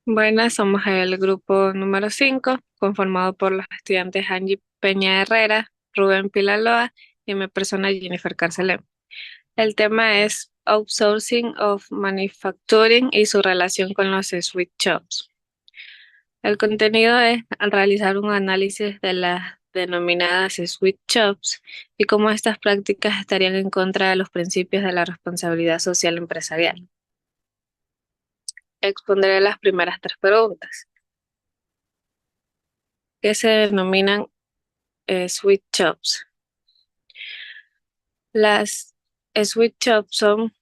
Buenas, somos el grupo número 5, conformado por los estudiantes Angie Peña Herrera, Rubén Pilaloa y mi persona Jennifer Carcelén. El tema es Outsourcing of Manufacturing y su relación con los sweet shops. El contenido es realizar un análisis de las denominadas sweet shops y cómo estas prácticas estarían en contra de los principios de la responsabilidad social empresarial. Expondré las primeras tres preguntas. ¿Qué se denominan sweet shops? Las sweet shops son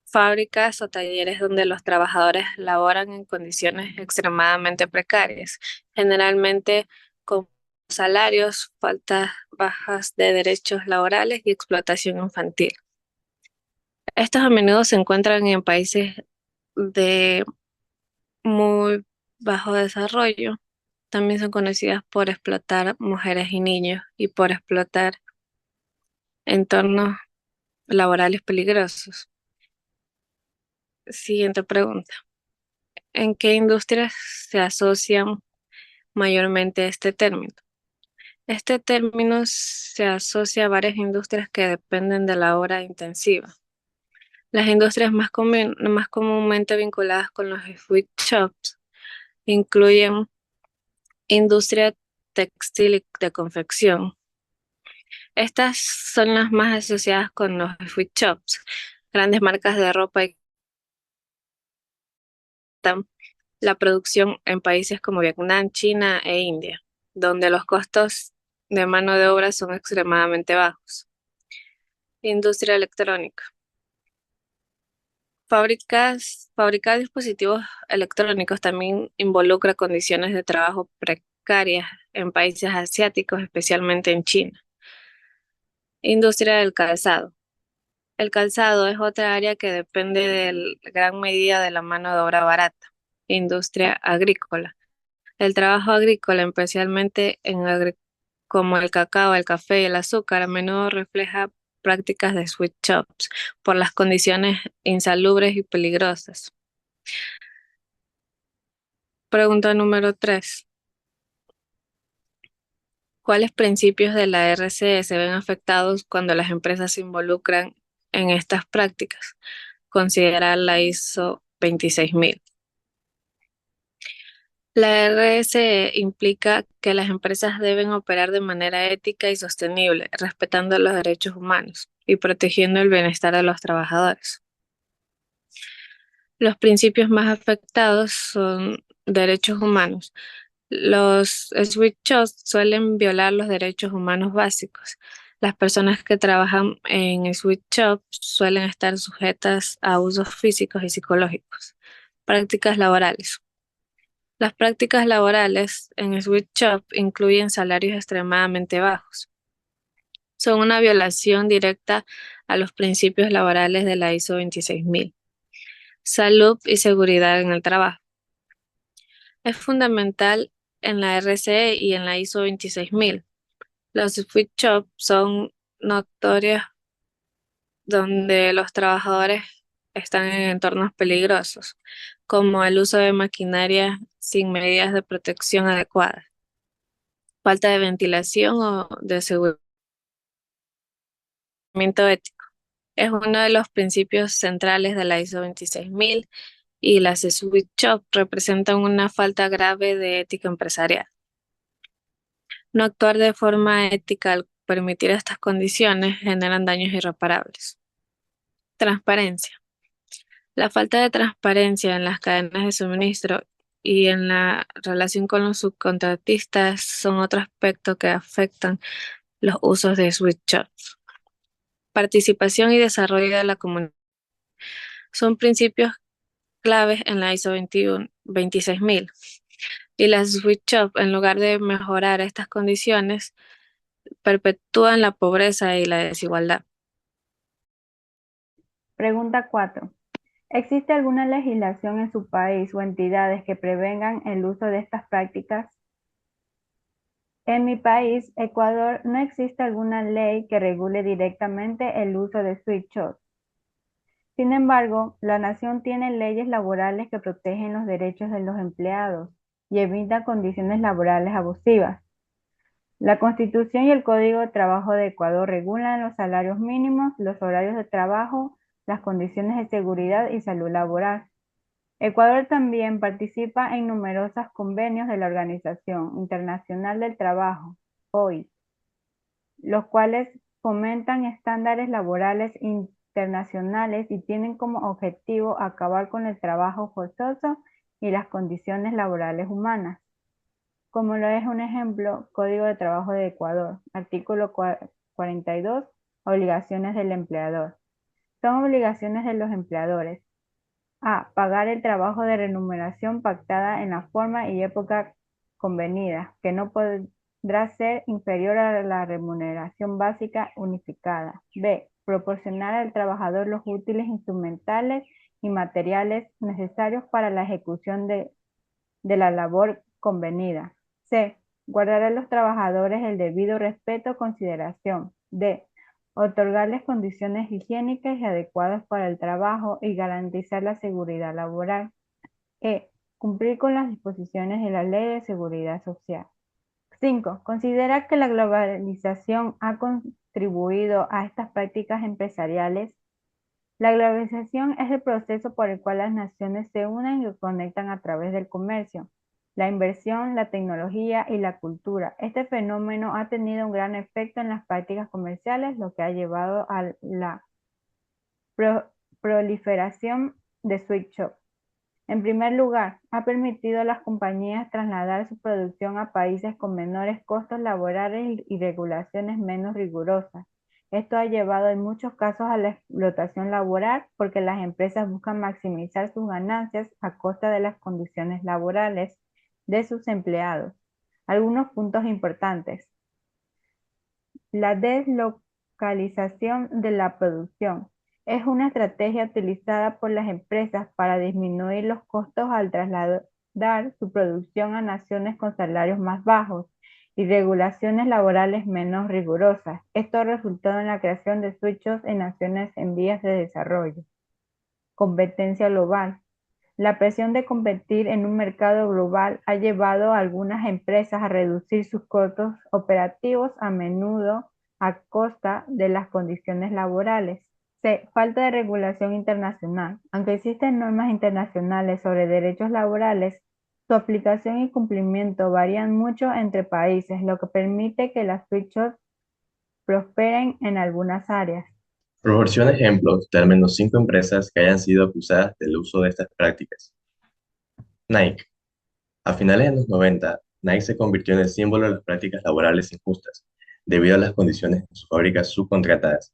fábricas o talleres donde los trabajadores laboran en condiciones extremadamente precarias, generalmente con salarios, faltas bajas de derechos laborales y explotación infantil. Estos a menudo se encuentran en países de muy bajo desarrollo. También son conocidas por explotar mujeres y niños y por explotar entornos laborales peligrosos. Siguiente pregunta. ¿En qué industrias se asocian mayormente este término? Este término se asocia a varias industrias que dependen de la obra intensiva. Las industrias más comúnmente vinculadas con los sweet shops incluyen industria textil y de confección. Estas son las más asociadas con los sweet shops. Grandes marcas de ropa y la producción en países como Vietnam, China e India, donde los costos de mano de obra son extremadamente bajos. Industria electrónica. Fabricar dispositivos electrónicos también involucra condiciones de trabajo precarias en países asiáticos, especialmente en China. Industria del calzado. El calzado es otra área que depende de gran medida de la mano de obra barata. Industria agrícola. El trabajo agrícola, especialmente como el cacao, el café y el azúcar, a menudo refleja prácticas de sweat shops por las condiciones insalubres y peligrosas. Pregunta número 3. ¿Cuáles principios de la RCE se ven afectados cuando las empresas se involucran en estas prácticas? Considerar la ISO 26000. La RSE implica que las empresas deben operar de manera ética y sostenible, respetando los derechos humanos y protegiendo el bienestar de los trabajadores. Los principios más afectados son derechos humanos. Los switch shops suelen violar los derechos humanos básicos. Las personas que trabajan en switch shops suelen estar sujetas a abusos físicos y psicológicos. Prácticas laborales. Las prácticas laborales en Sweet Shop incluyen salarios extremadamente bajos. Son una violación directa a los principios laborales de la ISO 26000. Salud y seguridad en el trabajo. Es fundamental en la RCE y en la ISO 26000. Los Sweet Shop son notorios donde los trabajadores están en entornos peligrosos, como el uso de maquinaria sin medidas de protección adecuadas, falta de ventilación o de aseguramiento ético. Es uno de los principios centrales de la ISO 26000 y las Sweet Shop representan una falta grave de ética empresarial. No actuar de forma ética al permitir estas condiciones generan daños irreparables. Transparencia. La falta de transparencia en las cadenas de suministro y en la relación con los subcontratistas son otro aspecto que afectan los usos de Sweet Shops. Participación y desarrollo de la comunidad son principios claves en la ISO 26000 y las Sweet Shop, en lugar de mejorar estas condiciones, perpetúan la pobreza y la desigualdad. Pregunta 4. ¿Existe alguna legislación en su país o entidades que prevengan el uso de estas prácticas? En mi país, Ecuador, no existe alguna ley que regule directamente el uso de switch shots. Sin embargo, la nación tiene leyes laborales que protegen los derechos de los empleados y evitan condiciones laborales abusivas. La Constitución y el Código de Trabajo de Ecuador regulan los salarios mínimos, los horarios de trabajo, las condiciones de seguridad y salud laboral. Ecuador también participa en numerosos convenios de la Organización Internacional del Trabajo, OIT, los cuales fomentan estándares laborales internacionales y tienen como objetivo acabar con el trabajo forzoso y las condiciones laborales humanas, como lo es un ejemplo, Código de Trabajo de Ecuador, artículo 42, obligaciones del empleador. Son obligaciones de los empleadores. A. Pagar el trabajo de remuneración pactada en la forma y época convenida, que no podrá ser inferior a la remuneración básica unificada. B. Proporcionar al trabajador los útiles instrumentales y materiales necesarios para la ejecución de la labor convenida. C. Guardar a los trabajadores el debido respeto o consideración. D. Otorgarles condiciones higiénicas y adecuadas para el trabajo y garantizar la seguridad laboral. E. Cumplir con las disposiciones de la Ley de Seguridad Social. 5. Considera que la globalización ha contribuido a estas prácticas empresariales. La globalización es el proceso por el cual las naciones se unen y se conectan a través del comercio, la inversión, la tecnología y la cultura. Este fenómeno ha tenido un gran efecto en las prácticas comerciales, lo que ha llevado a la pro- proliferación de sweet shop. En primer lugar, ha permitido a las compañías trasladar su producción a países con menores costos laborales y regulaciones menos rigurosas. Esto ha llevado en muchos casos a la explotación laboral porque las empresas buscan maximizar sus ganancias a costa de las condiciones laborales de sus empleados. Algunos puntos importantes. La deslocalización de la producción es una estrategia utilizada por las empresas para disminuir los costos al trasladar su producción a naciones con salarios más bajos y regulaciones laborales menos rigurosas. Esto ha resultado en la creación de switchos en naciones en vías de desarrollo. Competencia global. La presión de competir en un mercado global ha llevado a algunas empresas a reducir sus costos operativos, a menudo a costa de las condiciones laborales. C. Falta de regulación internacional. Aunque existen normas internacionales sobre derechos laborales, su aplicación y cumplimiento varían mucho entre países, lo que permite que las switchos prosperen en algunas áreas. Proporciona ejemplos de al menos 5 empresas que hayan sido acusadas del uso de estas prácticas. Nike. A finales de los 90, Nike se convirtió en el símbolo de las prácticas laborales injustas, debido a las condiciones de sus fábricas subcontratadas,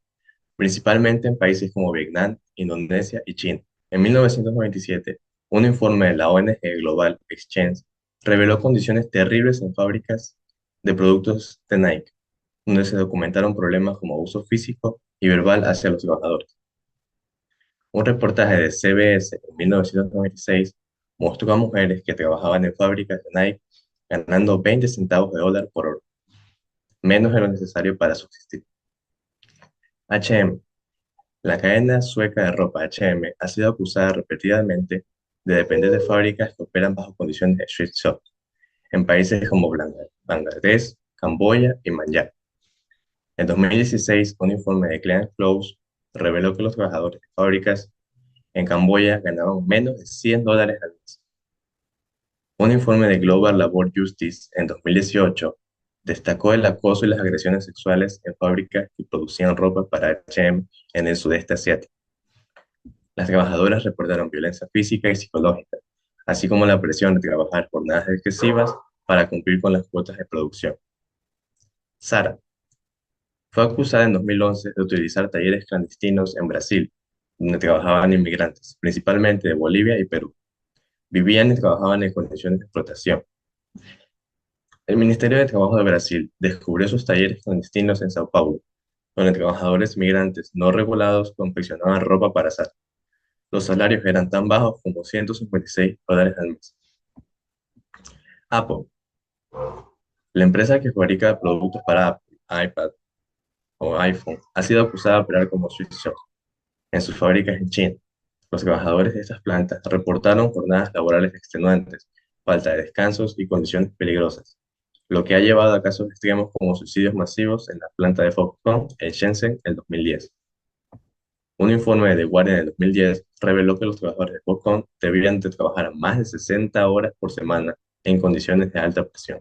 principalmente en países como Vietnam, Indonesia y China. En 1997, un informe de la ONG Global Exchange reveló condiciones terribles en fábricas de productos de Nike, donde se documentaron problemas como abuso físico y verbal hacia los trabajadores. Un reportaje de CBS en 1996 mostró a mujeres que trabajaban en fábricas de Nike ganando 20 centavos de dólar por hora, menos de lo necesario para subsistir. H&M. La cadena sueca de ropa H&M ha sido acusada repetidamente de depender de fábricas que operan bajo condiciones de street shop en países como Bangladesh, Camboya y Myanmar. En 2016, un informe de Clean Clothes reveló que los trabajadores de fábricas en Camboya ganaban menos de $100 al mes. Un informe de Global Labor Justice en 2018 destacó el acoso y las agresiones sexuales en fábricas que producían ropa para H&M en el sudeste asiático. Las trabajadoras reportaron violencia física y psicológica, así como la presión de trabajar jornadas excesivas para cumplir con las cuotas de producción. Sara fue acusada en 2011 de utilizar talleres clandestinos en Brasil, donde trabajaban inmigrantes, principalmente de Bolivia y Perú. Vivían y trabajaban en condiciones de explotación. El Ministerio de Trabajo de Brasil descubrió sus talleres clandestinos en Sao Paulo, donde trabajadores migrantes no regulados confeccionaban ropa para Sara. Los salarios eran tan bajos como $156 al mes. Apple, la empresa que fabrica productos para Apple, iPad o iPhone, ha sido acusada de operar como Sweet Shop. en sus fábricas en China. Los trabajadores de estas plantas reportaron jornadas laborales extenuantes, falta de descansos y condiciones peligrosas, lo que ha llevado a casos extremos como suicidios masivos en la planta de Foxconn en Shenzhen en 2010. Un informe de The Guardian en 2010 reveló que los trabajadores de Foxconn debían de trabajar más de 60 horas por semana en condiciones de alta presión.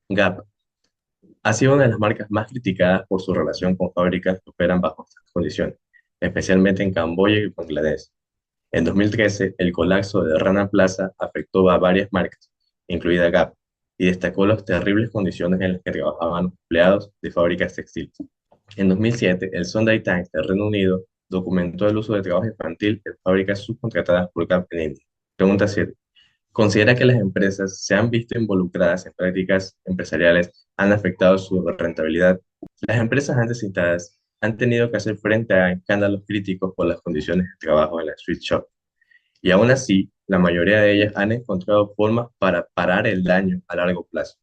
Gap ha sido una de las marcas más criticadas por su relación con fábricas que operan bajo estas condiciones, especialmente en Camboya y Bangladesh. En 2013, el colapso de Rana Plaza afectó a varias marcas, incluida Gap, y destacó las terribles condiciones en las que trabajaban los empleados de fábricas textiles. En 2007, el Sunday Times del Reino Unido documentó el uso de trabajo infantil en fábricas subcontratadas por Gap en India. Pregunta 7. ¿Considera que las empresas se han visto involucradas en prácticas empresariales han afectado su rentabilidad? Las empresas antes citadas han tenido que hacer frente a escándalos críticos por las condiciones de trabajo en la street shop, y aún así, la mayoría de ellas han encontrado formas para parar el daño a largo plazo.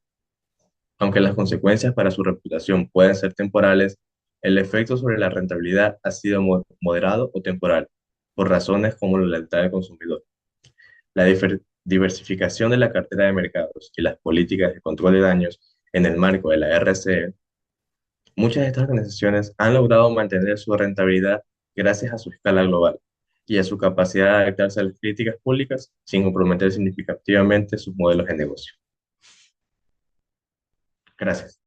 Aunque las consecuencias para su reputación pueden ser temporales, el efecto sobre la rentabilidad ha sido moderado o temporal, por razones como la lealtad del consumidor. La diversificación de la cartera de mercados y las políticas de control de daños en el marco de la RCE, muchas de estas organizaciones han logrado mantener su rentabilidad gracias a su escala global y a su capacidad de adaptarse a las críticas públicas sin comprometer significativamente sus modelos de negocio. Gracias.